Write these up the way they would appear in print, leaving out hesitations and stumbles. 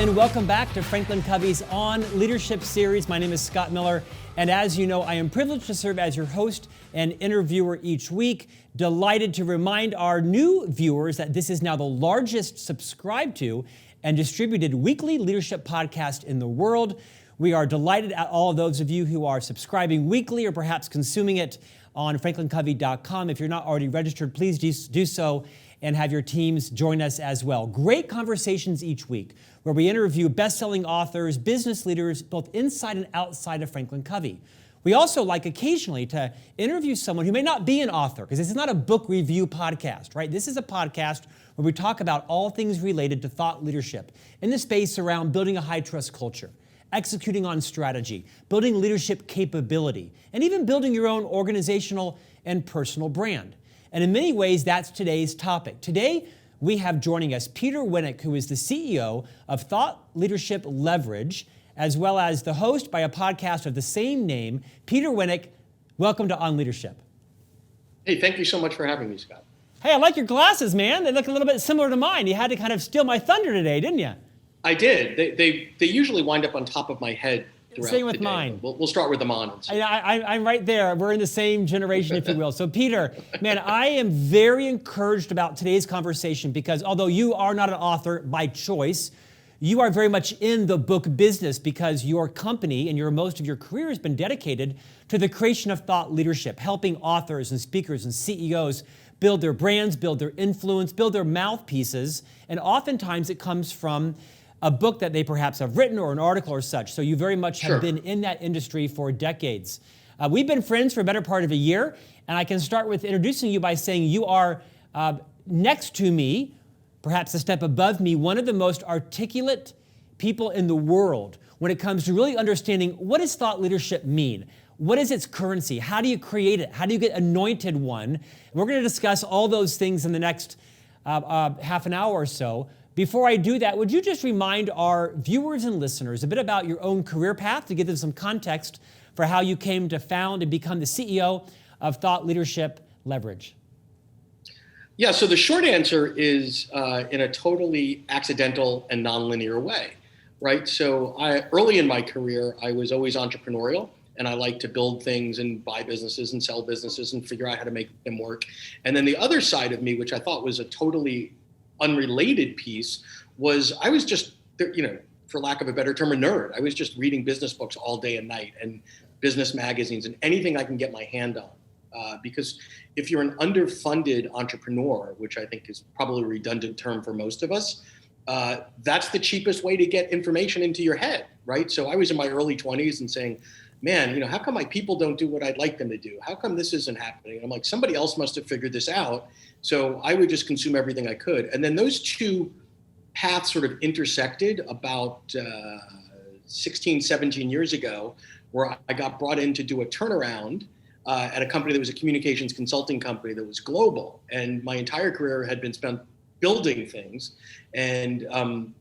and welcome back to Franklin Covey's On Leadership series. My name is Scott Miller, and as you know, I am privileged to serve as your host and interviewer each week. Delighted to remind our new viewers that this is now the largest subscribed to and distributed weekly leadership podcast in the world. We are delighted at all of those of you who are subscribing weekly or perhaps consuming it on FranklinCovey.com. If you're not already registered, please do so and have your teams join us as well. Great conversations each week where we interview best-selling authors, business leaders, both inside and outside of Franklin Covey. We also like occasionally to interview someone who may not be an author, because this is not a book review podcast, right? This is a podcast where we talk about all things related to thought leadership in the space around building a high-trust culture, executing on strategy, building leadership capability, and even building your own organizational and personal brand. And in many ways, that's today's topic. Today, we have joining us Peter Winick, who is the CEO of Thought Leadership Leverage, as well as the host by a podcast of the same name. Peter Winick, welcome to On Leadership. Hey, thank you so much for having me, Scott. Hey, I like your glasses, man. They look a little bit similar to mine. You had to kind of steal my thunder today, didn't you? I did. They usually wind up on top of my head throughout Same with the day. mine. We'll start with them on. I'm right there. We're in the same generation, if you will. So Peter, man, I am very encouraged about today's conversation because although you are not an author by choice, you are very much in the book business because your company and most of your career has been dedicated to the creation of thought leadership, helping authors and speakers and CEOs build their brands, build their influence, build their mouthpieces. And oftentimes it comes from a book that they perhaps have written or an article or such. So you very much have been in that industry for decades. We've been friends for a better part of a year, and I can start with introducing you by saying you are next to me, perhaps a step above me, one of the most articulate people in the world when it comes to really understanding what does thought leadership mean? What is its currency? How do you create it? How do you get anointed one? And we're going to discuss all those things in the next half an hour or so. Before I do that, would you just remind our viewers and listeners a bit about your own career path to give them some context for how you came to found and become the CEO of Thought Leadership Leverage? Yeah, so the short answer is in a totally accidental and nonlinear way, right? So early in my career, I was always entrepreneurial, and I like to build things and buy businesses and sell businesses and figure out how to make them work. And then the other side of me, which I thought was a totally unrelated piece, was I was just, for lack of a better term, a nerd. I was just reading business books all day and night and business magazines and anything I can get my hand on. Because if you're an underfunded entrepreneur, which I think is probably a redundant term for most of us, that's the cheapest way to get information into your head, right? So I was in my early 20s and saying, man, how come my people don't do what I'd like them to do? How come this isn't happening? And I'm like, somebody else must have figured this out. So I would just consume everything I could. And then those two paths sort of intersected about 16, 17 years ago, where I got brought in to do a turnaround at a company that was a communications consulting company that was global. And my entire career had been spent building things. And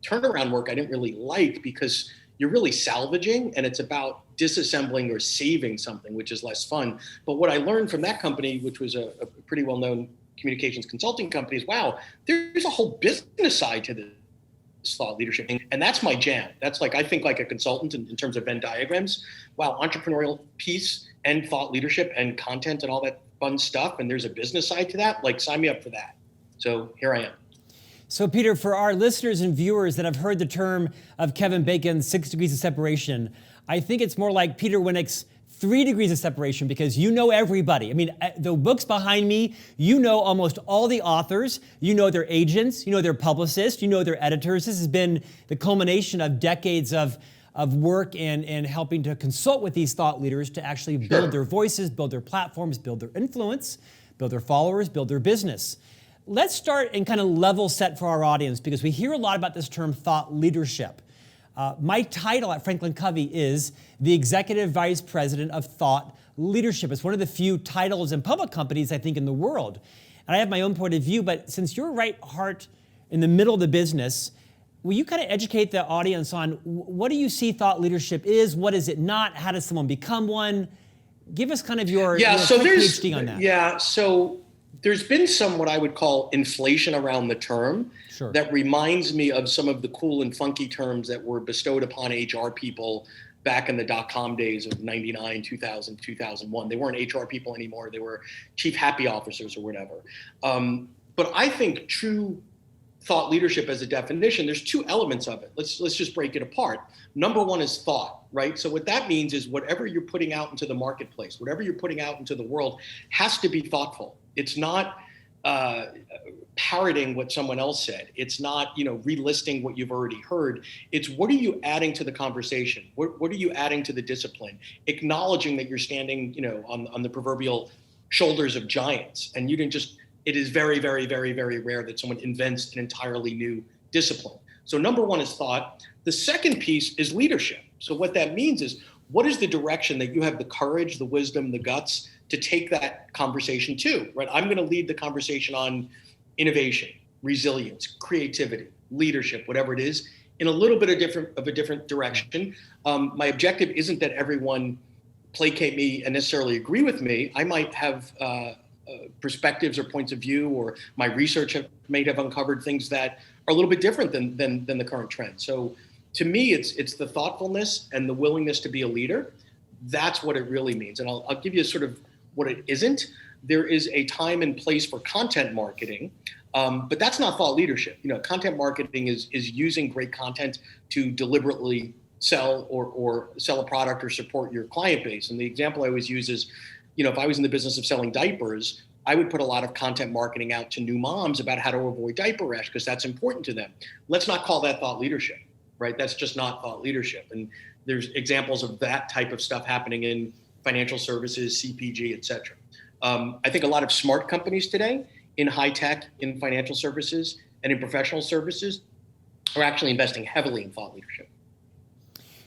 turnaround work I didn't really like because you're really salvaging and it's about disassembling or saving something, which is less fun. But what I learned from that company, which was a pretty well-known communications consulting company, is, wow, there's a whole business side to this thought leadership thing. And that's my jam. That's like, I think like a consultant in terms of Venn diagrams. Wow, entrepreneurial piece and thought leadership and content and all that fun stuff. And there's a business side to that. Like, sign me up for that. So here I am. So Peter, for our listeners and viewers that have heard the term of Kevin Bacon's 6 degrees of separation, I think it's more like Peter Winick's 3 degrees of separation because you know everybody. I mean, the books behind me, you know almost all the authors, you know their agents, you know their publicists, you know their editors. This has been the culmination of decades of work and helping to consult with these thought leaders to actually build their voices, build their platforms, build their influence, build their followers, build their business. Let's start and kind of level set for our audience because we hear a lot about this term thought leadership. My title at Franklin Covey is the Executive Vice President of Thought Leadership. It's one of the few titles in public companies, I think, in the world. And I have my own point of view, but since you're right heart in the middle of the business, will you kind of educate the audience on what do you see thought leadership is? What is it not? How does someone become one? Give us kind of your PhD on that. Yeah, so there's been some what I would call inflation around the term. Sure. That reminds me of some of the cool and funky terms that were bestowed upon HR people back in the dot-com days of 99, 2000, 2001. They weren't HR people anymore. They were chief happy officers or whatever. But I think true thought leadership as a definition, there's two elements of it. Let's just break it apart. Number one is thought, right? So what that means is whatever you're putting out into the marketplace, whatever you're putting out into the world has to be thoughtful. It's not parroting what someone else said. It's not, relisting what you've already heard. It's what are you adding to the conversation? What are you adding to the discipline? Acknowledging that you're standing, on the proverbial shoulders of giants, and you didn't just. It is very, very, very, very rare that someone invents an entirely new discipline. So number one is thought. The second piece is leadership. So what that means is, what is the direction that you have the courage, the wisdom, the guts to take that conversation to, right? I'm going to lead the conversation on innovation, resilience, creativity, leadership, whatever it is, in a little bit of a different direction. My objective isn't that everyone placate me and necessarily agree with me. I might have perspectives or points of view, or my research may have uncovered things that are a little bit different than the current trend. So to me, it's the thoughtfulness and the willingness to be a leader. That's what it really means. And I'll give you sort of what it isn't. There is a time and place for content marketing, but that's not thought leadership. Content marketing is using great content to deliberately sell or sell a product or support your client base. And the example I always use is, if I was in the business of selling diapers, I would put a lot of content marketing out to new moms about how to avoid diaper rash, because that's important to them. Let's not call that thought leadership, right? That's just not thought leadership. And there's examples of that type of stuff happening in financial services, CPG, et cetera. I think a lot of smart companies today in high tech, in financial services, and in professional services are actually investing heavily in thought leadership.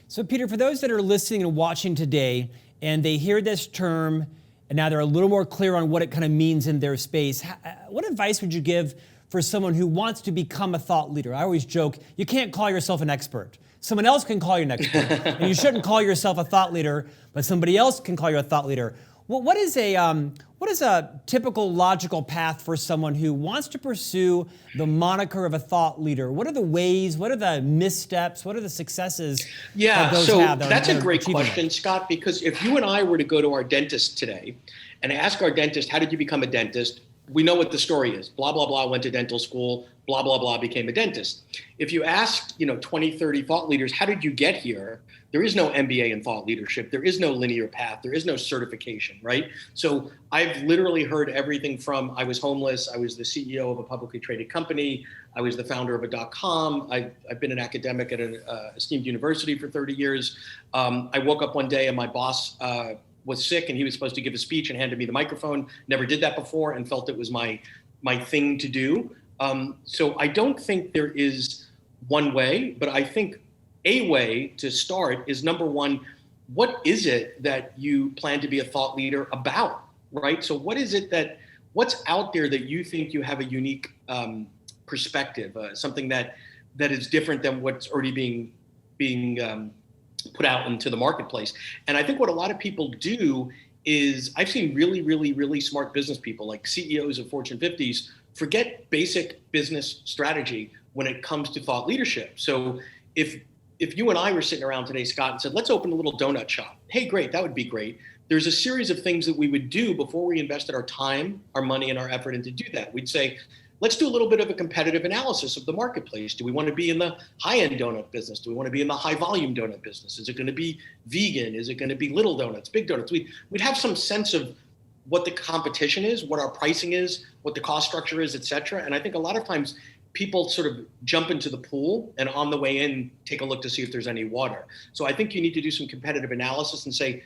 So Peter, for those that are listening and watching today, and they hear this term, and now they're a little more clear on what it kind of means in their space, what advice would you give for someone who wants to become a thought leader? I always joke, you can't call yourself an expert. Someone else can call you an expert. And you shouldn't call yourself a thought leader, but somebody else can call you a thought leader. Well, what is a typical logical path for someone who wants to pursue the moniker of a thought leader? What are the ways? What are the missteps? What are the successes? Yeah, those so have that's a great question, it? Scott, because if you and I were to go to our dentist today and ask our dentist, how did you become a dentist? We know what the story is. Blah, blah, blah, went to dental school, blah, blah, blah, became a dentist. If you asked, 20, 30 thought leaders, how did you get here? There is no MBA in thought leadership. There is no linear path. There is no certification, right? So I've literally heard everything from I was homeless, I was the CEO of a publicly traded company, I was the founder of a .com, I've been an academic at an esteemed university for 30 years. I woke up one day and my boss was sick and he was supposed to give a speech and handed me the microphone. Never did that before and felt it was my thing to do. So I don't think there is one way, but I think a way to start is, number one, what is it that you plan to be a thought leader about, right? So what's out there that you think you have a unique perspective, something that is different than what's already being put out into the marketplace? And I think what a lot of people do is, I've seen really, really, really smart business people like CEOs of Fortune 50s forget basic business strategy when it comes to thought leadership. So if you and I were sitting around today, Scott, and said, let's open a little donut shop. Hey, great, that would be great. There's a series of things that we would do before we invested our time, our money, and our effort into do that. We'd say, let's do a little bit of a competitive analysis of the marketplace. Do we want to be in the high-end donut business? Do we want to be in the high-volume donut business? Is it going to be vegan? Is it going to be little donuts, big donuts? We'd have some sense of what the competition is, what our pricing is, what the cost structure is, et cetera. And I think a lot of times people sort of jump into the pool and on the way in, take a look to see if there's any water. So I think you need to do some competitive analysis and say,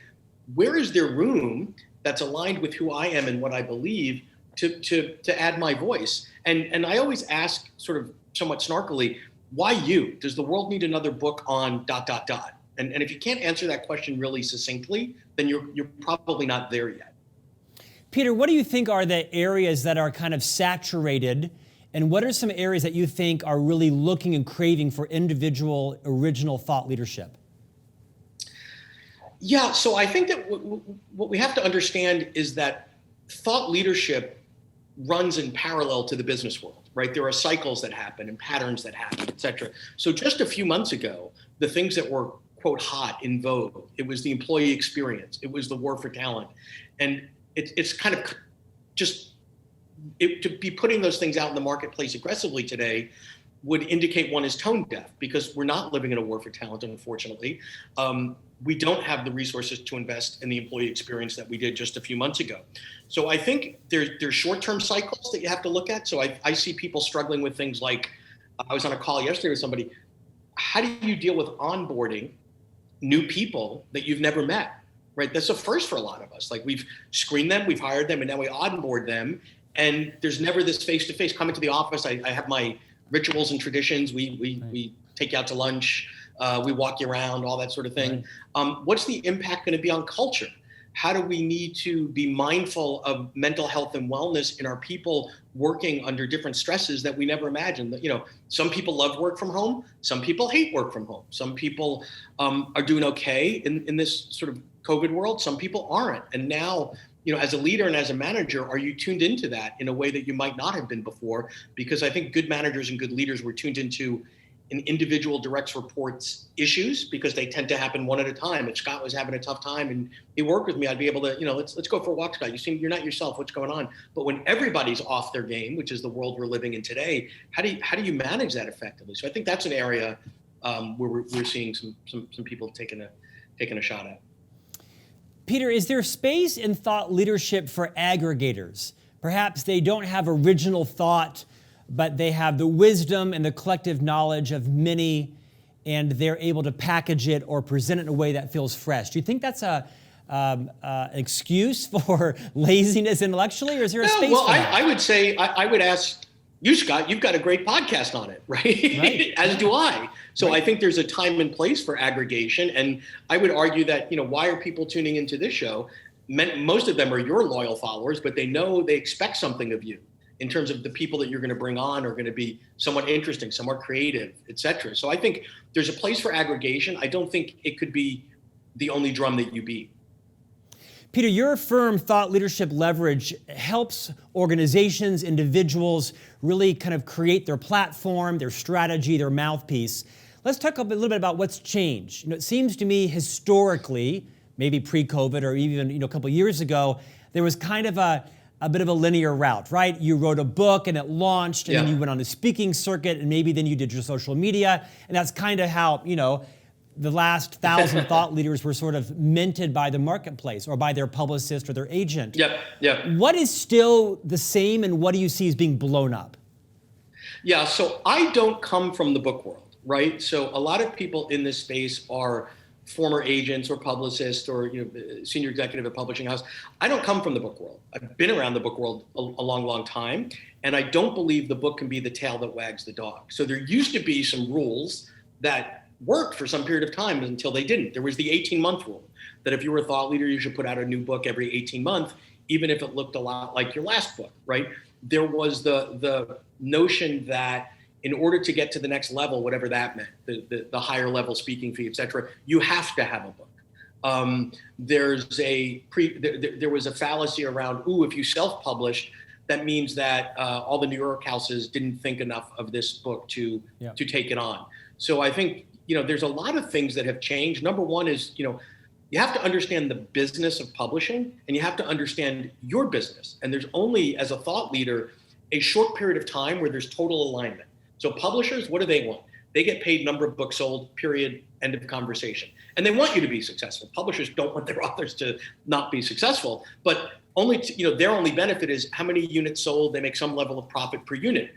where is there room that's aligned with who I am and what I believe to add my voice? And I always ask, sort of somewhat snarkily, why you? Does the world need another book on ... And if you can't answer that question really succinctly, then you're probably not there yet. Peter, what do you think are the areas that are kind of saturated, and what are some areas that you think are really looking and craving for individual, original thought leadership? Yeah, so I think that what we have to understand is that thought leadership runs in parallel to the business world, right? There are cycles that happen and patterns that happen, et cetera. So just a few months ago, the things that were, quote, hot, in vogue, it was the employee experience, it was the war for talent. And it's kind of just, to be putting those things out in the marketplace aggressively today would indicate one is tone deaf, because we're not living in a war for talent, unfortunately. We don't have the resources to invest in the employee experience that we did just a few months ago. So I think there's short-term cycles that you have to look at. So I see people struggling with things like, I was on a call yesterday with somebody, how do you deal with onboarding new people that you've never met, right? That's a first for a lot of us. Like, we've screened them, we've hired them, and now we onboard them. And there's never this face-to-face. Coming to the office, I have my rituals and traditions. We take you out to lunch. We walk you around, all that sort of thing. Right. What's the impact going to be on culture? How do we need to be mindful of mental health and wellness in our people working under different stresses that we never imagined? You know, some people love work from home. Some people hate work from home. Some people are doing okay in this sort of COVID world. Some people aren't. And now, you know, as a leader and as a manager, are you tuned into that in a way that you might not have been before? Because I think good managers and good leaders were tuned into an individual direct reports issues, because they tend to happen one at a time. If Scott was having a tough time and he worked with me, I'd be able to, you know, let's go for a walk, Scott. You're not yourself. What's going on? But when everybody's off their game, which is the world we're living in today, how do you manage that effectively? So I think that's an area where we're seeing some people taking a shot at. Peter, is there space in thought leadership for aggregators? Perhaps they don't have original thought, but they have the wisdom and the collective knowledge of many, and they're able to package it or present it in a way that feels fresh. Do you think that's an excuse for laziness intellectually, or is there a space for that? I would say, I would ask you, Scott, you've got a great podcast on it, right? As do I. So I think there's a time and place for aggregation. And I would argue that, you know, why are people tuning into this show? Most of them are your loyal followers, but they expect something of you in terms of the people that you're going to bring on are going to be somewhat interesting, somewhat creative, et cetera. So I think there's a place for aggregation. I don't think it could be the only drum that you beat. Peter, your firm, Thought Leadership Leverage, helps organizations, individuals really kind of create their platform, their strategy, their mouthpiece. Let's talk a little bit about what's changed. You know, it seems to me historically, maybe pre-COVID or even a couple of years ago, there was kind of a bit of a linear route, right? You wrote a book and it launched, and then you went on the speaking circuit, and maybe then you did your social media, and that's kind of how, the last 1,000 thought leaders were sort of minted by the marketplace or by their publicist or their agent. Yep. What is still the same, and what do you see as being blown up? Yeah, so I don't come from the book world, right? So a lot of people in this space are former agents or publicists or senior executive at a publishing house. I don't come from the book world. I've been around the book world a long time, and I don't believe the book can be the tail that wags the dog. So there used to be some rules that worked for some period of time until they didn't. There was the 18-month rule that if you were a thought leader, you should put out a new book every 18 months, even if it looked a lot like your last book, right? There was the notion that in order to get to the next level, whatever that meant, the higher level speaking fee, et cetera, you have to have a book. There was a fallacy around, if you self-published, that means that all the New York houses didn't think enough of this book to take it on. So I think, there's a lot of things that have changed. Number one is, you have to understand the business of publishing, and you have to understand your business. And there's only, as a thought leader, a short period of time where there's total alignment. So publishers, what do they want? They get paid number of books sold, period, end of conversation. And they want you to be successful. Publishers don't want their authors to not be successful, but their only benefit is how many units sold. They make some level of profit per unit.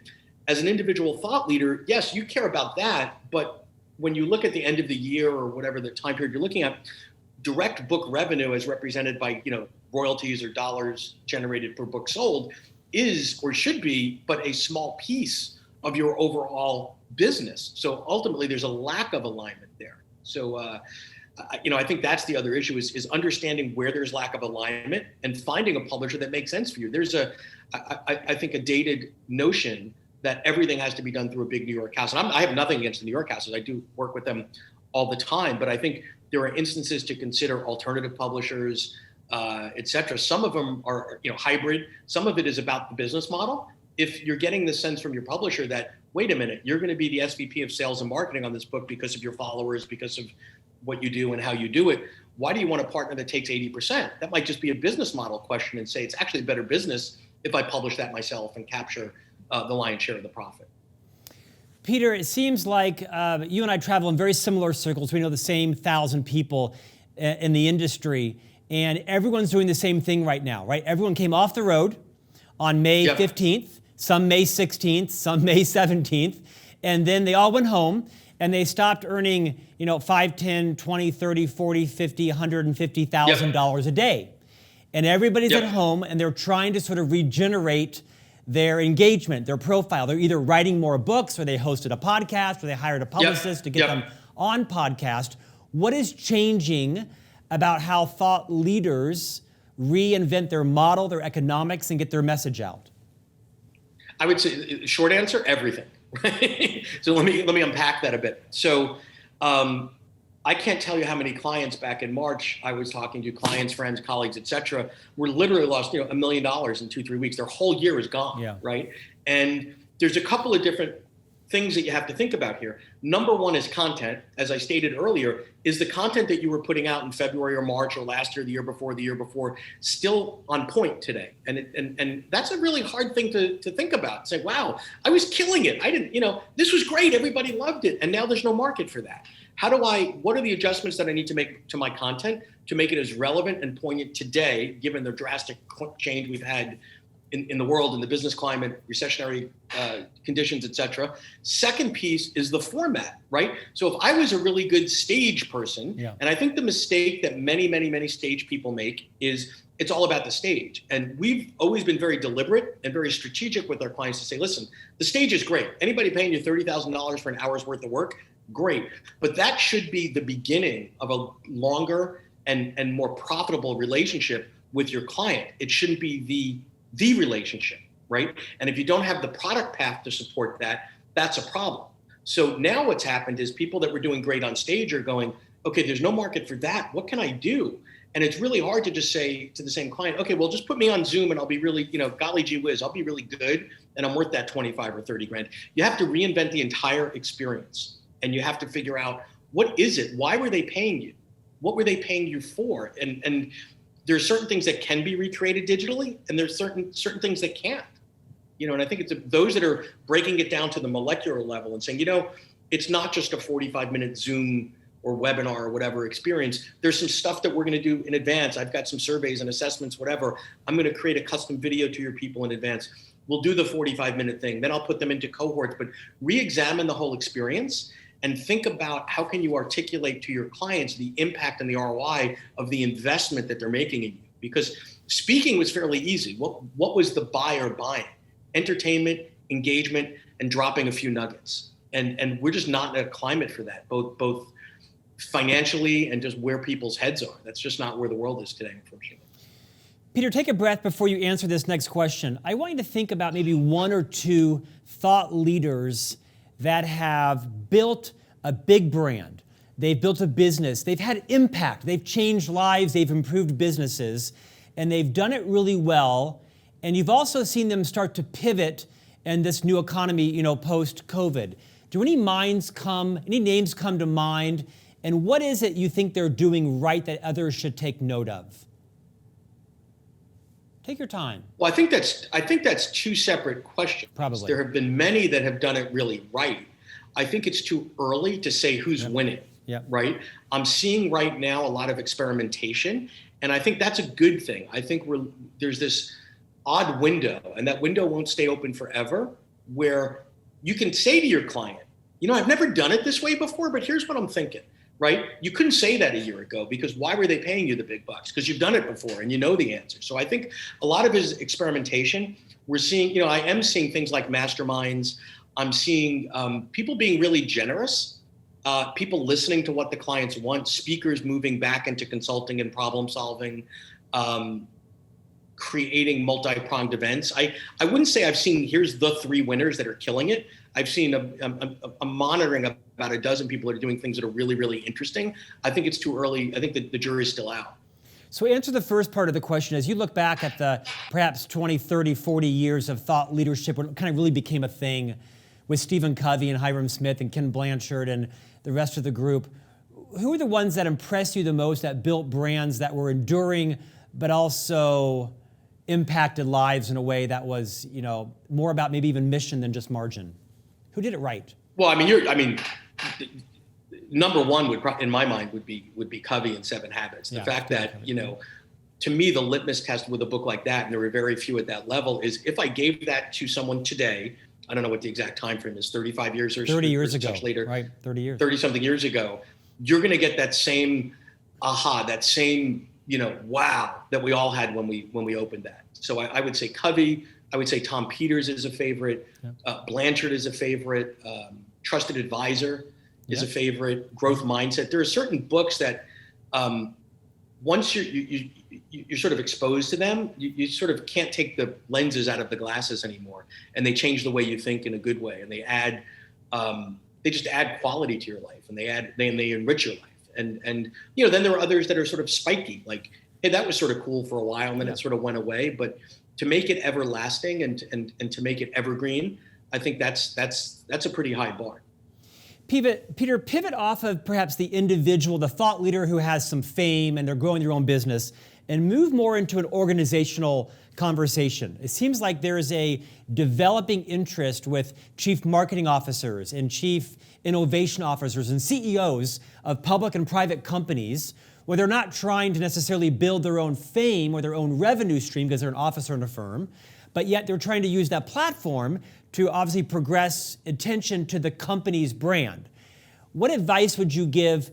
As an individual thought leader, yes, you care about that, but when you look at the end of the year or whatever the time period you're looking at, direct book revenue as represented by, royalties or dollars generated per book sold is or should be but a small piece of your overall business. So ultimately there's a lack of alignment there. So, I think that's the other issue is understanding where there's lack of alignment and finding a publisher that makes sense for you. There's I think a dated notion that everything has to be done through a big New York house. And I have nothing against the New York houses. I do work with them all the time, but I think there are instances to consider alternative publishers, et cetera. Some of them are, hybrid. Some of it is about the business model. If you're getting the sense from your publisher that, wait a minute, you're going to be the SVP of sales and marketing on this book because of your followers, because of what you do and how you do it, why do you want a partner that takes 80%? That might just be a business model question and say it's actually a better business if I publish that myself and capture the lion's share of the profit. Peter, it seems like you and I travel in very similar circles. We know the same 1,000 people in the industry, and everyone's doing the same thing right now, right? Everyone came off the road on May 15th, some May 16th, some May 17th, and then they all went home and they stopped earning, $5, 10, 20, 30, 40, 50, $150,000 a day. And everybody's at home and they're trying to sort of regenerate their engagement, their profile. They're either writing more books, or they hosted a podcast, or they hired a publicist to get them on podcast. What is changing about how thought leaders reinvent their model, their economics, and get their message out? I would say, short answer, everything. Right? So let me unpack that a bit. So I can't tell you how many clients back in March I was talking to, clients, friends, colleagues, et cetera, were literally lost, $1 million in 2-3 weeks. Their whole year is gone, right? And there's a couple of different things that you have to think about here. Number one is content. As I stated earlier, is the content that you were putting out in February or March or last year, the year before, still on point today? And that's a really hard thing to think about. Say, wow, I was killing it. I didn't, this was great. Everybody loved it. And now there's no market for that. What are the adjustments that I need to make to my content to make it as relevant and poignant today, given the drastic change we've had in the world, in the business climate, recessionary conditions, et cetera. Second piece is the format, right? So if I was a really good stage person, and I think the mistake that many stage people make is it's all about the stage. And we've always been very deliberate and very strategic with our clients to say, listen, the stage is great. Anybody paying you $30,000 for an hour's worth of work, great. But that should be the beginning of a longer and more profitable relationship with your client. It shouldn't be the relationship, right? And if you don't have the product path to support that, that's a problem. So now what's happened is people that were doing great on stage are going, okay, there's no market for that. What can I do? And it's really hard to just say to the same client, okay, well, just put me on Zoom and I'll be really, golly gee whiz, I'll be really good and I'm worth that 25 or 30 grand. You have to reinvent the entire experience and you have to figure out, what is it? Why were they paying you? What were they paying you for? And there's certain things that can be recreated digitally, and there's certain things that can't. And I think it's those that are breaking it down to the molecular level and saying, it's not just a 45-minute Zoom or webinar or whatever experience. There's some stuff that we're going to do in advance. I've got some surveys and assessments, whatever. I'm going to create a custom video to your people in advance. We'll do the 45-minute thing. Then I'll put them into cohorts, but re-examine the whole experience and think about how can you articulate to your clients the impact and the ROI of the investment that they're making in you. Because speaking was fairly easy. What was the buyer buying? Entertainment, engagement, and dropping a few nuggets. And we're just not in a climate for that, both financially and just where people's heads are. That's just not where the world is today, unfortunately. Peter, take a breath before you answer this next question. I want you to think about maybe one or two thought leaders that have built a big brand. They've built a business. They've had impact. They've changed lives. They've improved businesses. And they've done it really well. And you've also seen them start to pivot in this new economy, post-COVID. Do any names come to mind? And what is it you think they're doing right that others should take note of? Take your time. Well, I think that's two separate questions. Probably. There have been many that have done it really right. I think it's too early to say who's winning, right? I'm seeing right now a lot of experimentation, and I think that's a good thing. I think there's this odd window, and that window won't stay open forever, where you can say to your client, I've never done it this way before, but here's what I'm thinking. Right? You couldn't say that a year ago because why were they paying you the big bucks? Because you've done it before and you know the answer. So I think a lot of it is experimentation. We're seeing, I am seeing things like masterminds. I'm seeing people being really generous, people listening to what the clients want, speakers moving back into consulting and problem solving, creating multi-pronged events. I wouldn't say I've seen, here's the 3 winners that are killing it. I've seen a monitoring of about a dozen people that are doing things that are really, really interesting. I think it's too early. I think that the jury's still out. So answer the first part of the question. As you look back at the perhaps 20, 30, 40 years of thought leadership, when it kind of really became a thing with Stephen Covey and Hiram Smith and Ken Blanchard and the rest of the group, who are the ones that impressed you the most, that built brands that were enduring, but also impacted lives in a way that was, more about maybe even mission than just margin? Who did it right? Well, number one in my mind would be Covey and 7 Habits. The fact that, to me, the litmus test with a book like that, and there were very few at that level, is if I gave that to someone today, I don't know what the exact time frame is, 35 years or 30 years ago, later, right? 30 years, 30 something years ago, you're going to get that same aha, that same, wow that we all had when we opened that. So I would say Covey. I would say Tom Peters is a favorite. Blanchard is a favorite. Trusted Advisor is a favorite. Growth Mindset. There are certain books that once you're sort of exposed to them, you sort of can't take the lenses out of the glasses anymore, and they change the way you think in a good way, and they just add quality to your life, and they enrich your life. And then there are others that are sort of spiky, like, hey, that was sort of cool for a while, and then it sort of went away. But to make it everlasting and to make it evergreen, I think that's a pretty high bar. Peter, pivot off of perhaps the individual, the thought leader who has some fame and they're growing their own business, and move more into an organizational conversation. It seems like there is a developing interest with chief marketing officers and chief innovation officers and CEOs of public and private companies, where they're not trying to necessarily build their own fame or their own revenue stream because they're an officer in a firm, but yet they're trying to use that platform to obviously progress attention to the company's brand. What advice would you give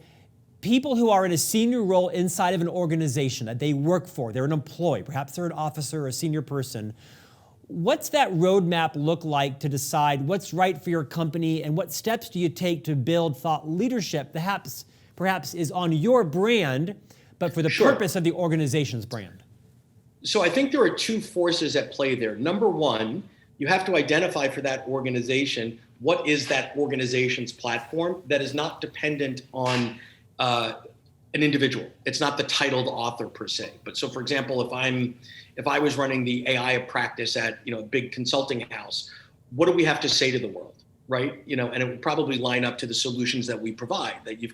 people who are in a senior role inside of an organization that they work for? They're an employee, perhaps they're an officer or a senior person. What's that roadmap look like to decide what's right for your company, and what steps do you take to build thought leadership that perhaps is on your brand, but for the purpose of the organization's brand? So I think there are two forces at play there. Number one, you have to identify for that organization, what is that organization's platform that is not dependent on an individual. It's not the titled author per se. But so, for example, if I was running the AI practice at a big consulting house, what do we have to say to the world, right? And it would probably line up to the solutions that we provide. That you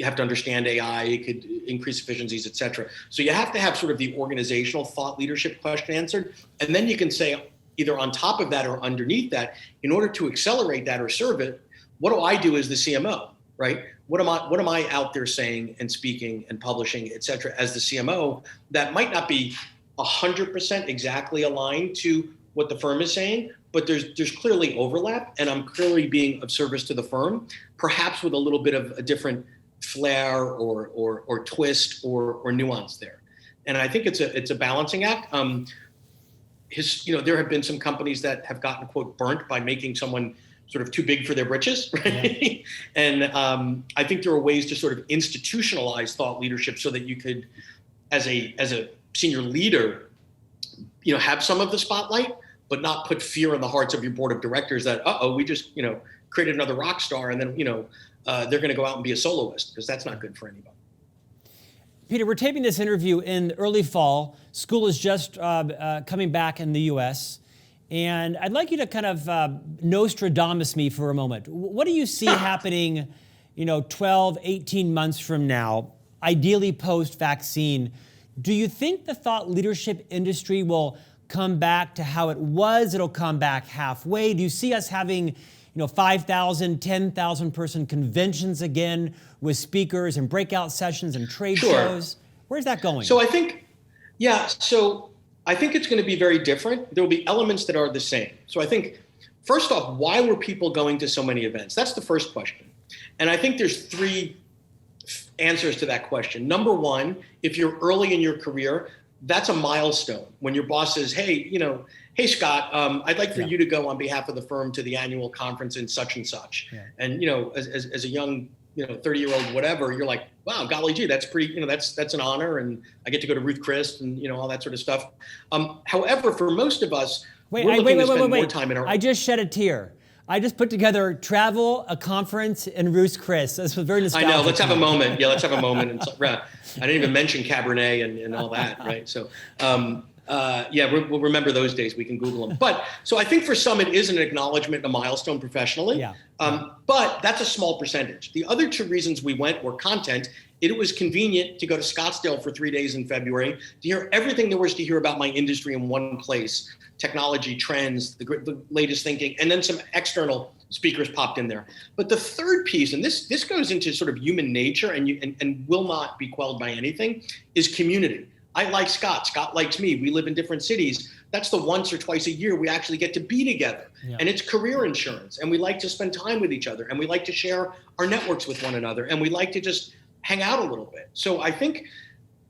have to understand AI, it could increase efficiencies, et cetera. So you have to have sort of the organizational thought leadership question answered, and then you can say either on top of that or underneath that, in order to accelerate that or serve it, what do I do as the CMO, right? What am I out there saying and speaking and publishing, et cetera, as the CMO that might not be 100% exactly aligned to what the firm is saying, but there's clearly overlap, and I'm clearly being of service to the firm, perhaps with a little bit of a different flair or twist or nuance there. And I think it's a balancing act. There have been some companies that have gotten, quote, burnt by making someone sort of too big for their britches, right? Yeah. And I think there are ways to sort of institutionalize thought leadership so that you could, as a senior leader, have some of the spotlight, but not put fear in the hearts of your board of directors that, we just, created another rock star, and then, they're going to go out and be a soloist, because that's not good for anybody. Peter, we're taping this interview in early fall. School is just coming back in the U.S., and I'd like you to kind of Nostradamus me for a moment. What do you see happening, 12, 18 months from now, ideally post-vaccine? Do you think the thought leadership industry will come back to how it was? It'll come back halfway? Do you see us having 5,000, 10,000 person conventions again with speakers and breakout sessions and trade shows? Where's that going? So I think it's going to be very different. There will be elements that are the same. So I think, first off, why were people going to so many events? That's the first question. And I think there's three answers to that question. Number one, if you're early in your career, that's a milestone when your boss says, hey Scott, I'd like for you to go on behalf of the firm to the annual conference in such and such. Yeah. And as a young 30-year-old whatever, you're like, wow, golly gee, that's pretty, that's an honor, and I get to go to Ruth Chris and all that sort of stuff. However, for most of us, wait, more time in our. I just shed a tear. I just put together travel, a conference, and Ruth's Chris. This was very nostalgic. I know. Let's have a moment. Yeah, let's have a moment. And I didn't even mention Cabernet and all that, right? So, we'll remember those days. We can Google them. But so I think for some, it is an acknowledgement and a milestone professionally. Yeah. But that's a small percentage. The other two reasons we went were content. It was convenient to go to Scottsdale for 3 days in February to hear everything there was to hear about my industry in one place, technology, trends, the latest thinking, and then some external speakers popped in there. But the third piece, and this goes into sort of human nature and will not be quelled by anything, is community. I like Scott. Scott likes me. We live in different cities. That's the once or twice a year we actually get to be together. Yeah. And it's career insurance. And we like to spend time with each other. And we like to share our networks with one another. And we like to just hang out a little bit. So I think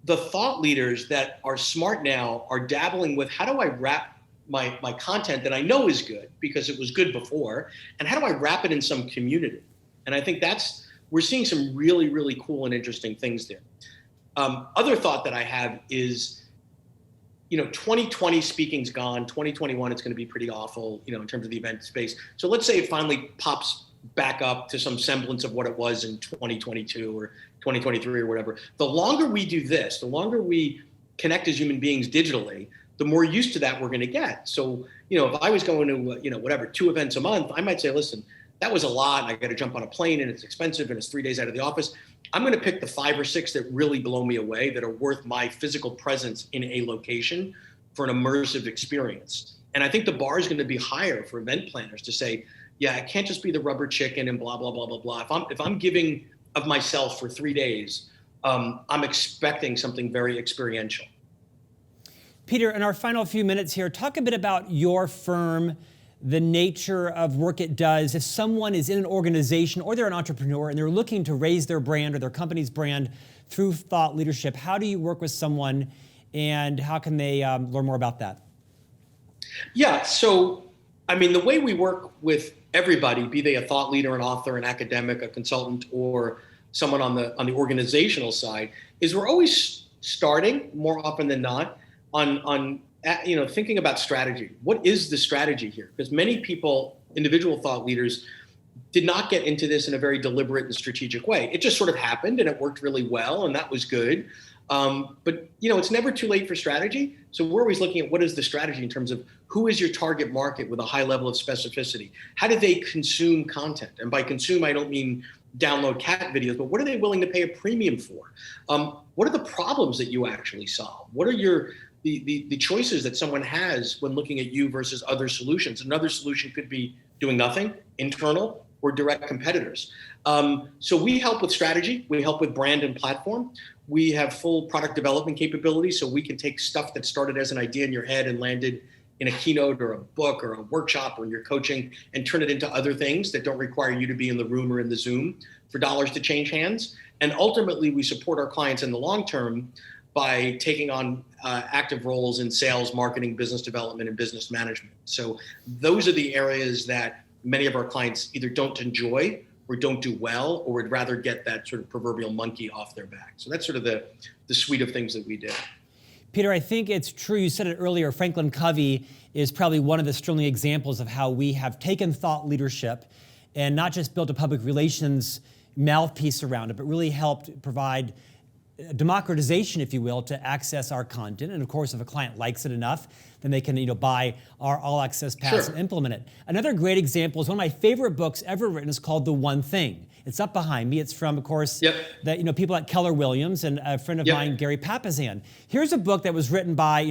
the thought leaders that are smart now are dabbling with, how do I wrap my content that I know is good because it was good before, and how do I wrap it in some community? And I think we're seeing some really, really cool and interesting things there. Other thought that I have is, 2020 speaking's gone. 2021, it's going to be pretty awful, in terms of the event space. So let's say it finally pops back up to some semblance of what it was in 2022 or 2023 or whatever. The longer we do this, the longer we connect as human beings digitally, the more used to that we're going to get. So, if I was going to, 2 events a month, I might say, listen, that was a lot. And I got to jump on a plane and it's expensive and it's 3 days out of the office. I'm going to pick the 5 or 6 that really blow me away, that are worth my physical presence in a location for an immersive experience. And I think the bar is going to be higher for event planners to say, yeah, it can't just be the rubber chicken and blah, blah, blah, blah, blah. If I'm giving of myself for 3 days, I'm expecting something very experiential. Peter, in our final few minutes here, talk a bit about your firm, the nature of work it does. If someone is in an organization or they're an entrepreneur and they're looking to raise their brand or their company's brand through thought leadership, how do you work with someone and how can they learn more about that? Yeah, so, the way we work with everybody, be they a thought leader, an author, an academic, a consultant, or someone on the organizational side, is we're always starting, more often than not, on thinking about strategy. What is the strategy here? Because many people, individual thought leaders, did not get into this in a very deliberate and strategic way. It just sort of happened and it worked really well and that was good. But it's never too late for strategy. So we're always looking at what is the strategy in terms of who is your target market with a high level of specificity? How do they consume content? And by consume, I don't mean download cat videos, but what are they willing to pay a premium for? What are the problems that you actually solve? What are the choices that someone has when looking at you versus other solutions? Another solution could be doing nothing, internal, or direct competitors. So we help with strategy. We help with brand and platform. We have full product development capability, so we can take stuff that started as an idea in your head and landed in a keynote or a book or a workshop or in your coaching and turn it into other things that don't require you to be in the room or in the Zoom for dollars to change hands. And ultimately, we support our clients in the long term by taking on active roles in sales, marketing, business development, and business management. So those are the areas that many of our clients either don't enjoy or don't do well, or would rather get that sort of proverbial monkey off their back. So that's sort of the suite of things that we do. Peter, I think it's true. You said it earlier. FranklinCovey is probably one of the sterling examples of how we have taken thought leadership and not just built a public relations mouthpiece around it, but really helped provide democratization, if you will, to access our content. And of course, if a client likes it enough, then they can buy our all access pass and implement it. Another great example is one of my favorite books ever written. Is called The One Thing. It's up behind me. It's from, of course, the people at Keller Williams and a friend of mine, Gary Papasan. Here's a book that was written by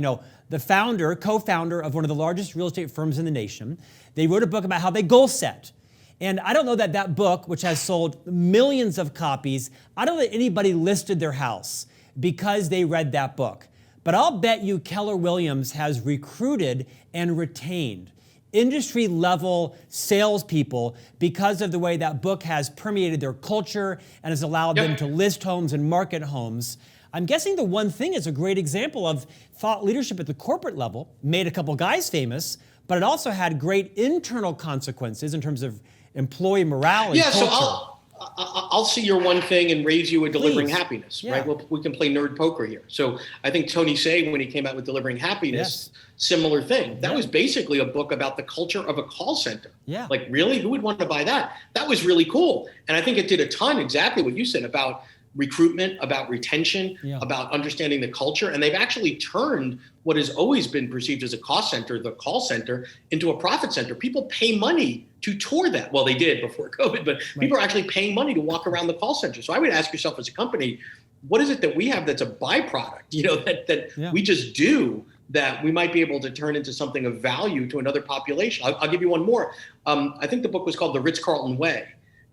the founder, co-founder of one of the largest real estate firms in the nation. They wrote a book about how they goal set. And I don't know that book, which has sold millions of copies, I don't know that anybody listed their house because they read that book. But I'll bet you Keller Williams has recruited and retained industry-level salespeople because of the way that book has permeated their culture and has allowed them to list homes and market homes. I'm guessing The One Thing is a great example of thought leadership at the corporate level, made a couple guys famous, but it also had great internal consequences in terms of employee morale and culture. So I'll see your one thing and raise you a Delivering Please. Happiness, Yeah. right? Well, we can play nerd poker here. So I think Tony Hsieh, when he came out with Delivering Happiness, similar thing. That was basically a book about the culture of a call center. Yeah. Like, really? Who would want to buy that? That was really cool. And I think it did a ton, exactly what you said, about recruitment, about retention, about understanding the culture. And they've actually turned what has always been perceived as a cost center, the call center, into a profit center. People pay money to tour that. Well, they did before COVID, but people are actually paying money to walk around the call center. So I would ask yourself as a company, what is it that we have that's a byproduct, that we just do that we might be able to turn into something of value to another population? I'll give you one more. I think the book was called The Ritz-Carlton Way,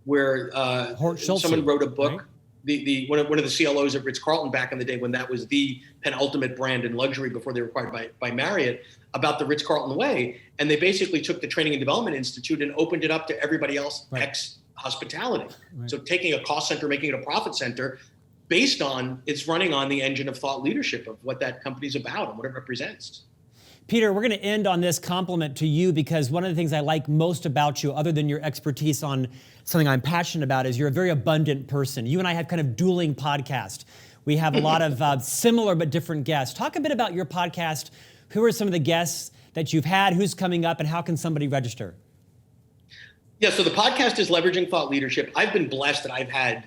where someone wrote a book. Right? One of the CLOs at Ritz-Carlton back in the day, when that was the penultimate brand in luxury before they were acquired by Marriott, about the Ritz-Carlton Way. And they basically took the Training and Development Institute and opened it up to everybody else, ex-hospitality. Right. So taking a cost center, making it a profit center, based on it's running on the engine of thought leadership of what that company's about and what it represents. Peter, we're going to end on this compliment to you, because one of the things I like most about you, other than your expertise on something I'm passionate about, is you're a very abundant person. You and I have kind of Dueling Podcast. We have a lot of similar but different guests. Talk a bit about your podcast. Who are some of the guests that you've had? Who's coming up? And how can somebody register? Yeah, so the podcast is Leveraging Thought Leadership. I've been blessed that I've had,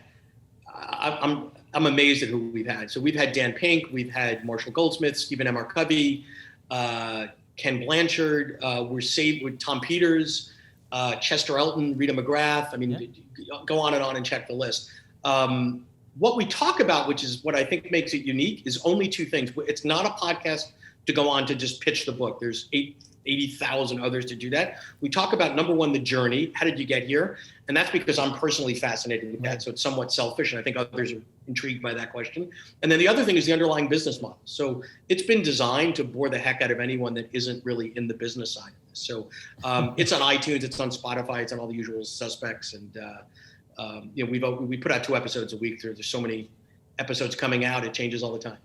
I'm amazed at who we've had. So we've had Dan Pink, we've had Marshall Goldsmith, Stephen M. R. Covey, Ken Blanchard, we're saved with Tom Peters, Chester Elton, Rita McGrath. I mean, go on and check the list. What we talk about, which is what I think makes it unique, is only two things. It's not a podcast to go on to just pitch the book. There's 80,000 others to do that. We talk about, number one, the journey. How did you get here? And that's because I'm personally fascinated with that. So it's somewhat selfish, and I think others are intrigued by that question. And then the other thing is the underlying business model. So it's been designed to bore the heck out of anyone that isn't really in the business side of this. So it's on iTunes, it's on Spotify, it's on all the usual suspects. And we put out 2 episodes a week. There's so many episodes coming out, it changes all the time.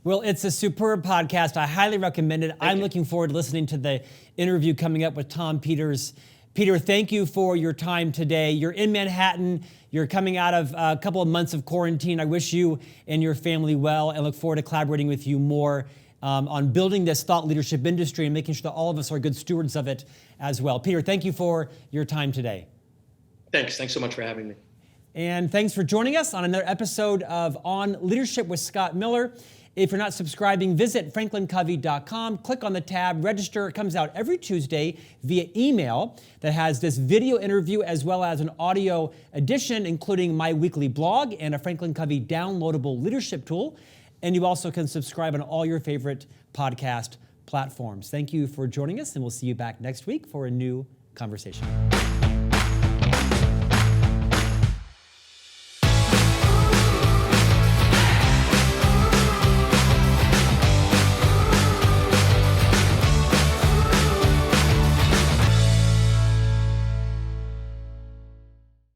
Well, it's a superb podcast. I highly recommend it. I'm looking forward to listening to the interview coming up with Tom Peters. Peter, thank you for your time today. You're in Manhattan. You're coming out of a couple of months of quarantine. I wish you and your family well, and look forward to collaborating with you more on building this thought leadership industry and making sure that all of us are good stewards of it as well. Peter, thank you for your time today. Thanks so much for having me. And thanks for joining us on another episode of On Leadership with Scott Miller. If you're not subscribing, visit FranklinCovey.com, click on the tab, register. It comes out every Tuesday via email that has this video interview as well as an audio edition, including my weekly blog and a Franklin Covey downloadable leadership tool. And you also can subscribe on all your favorite podcast platforms. Thank you for joining us, and we'll see you back next week for a new conversation.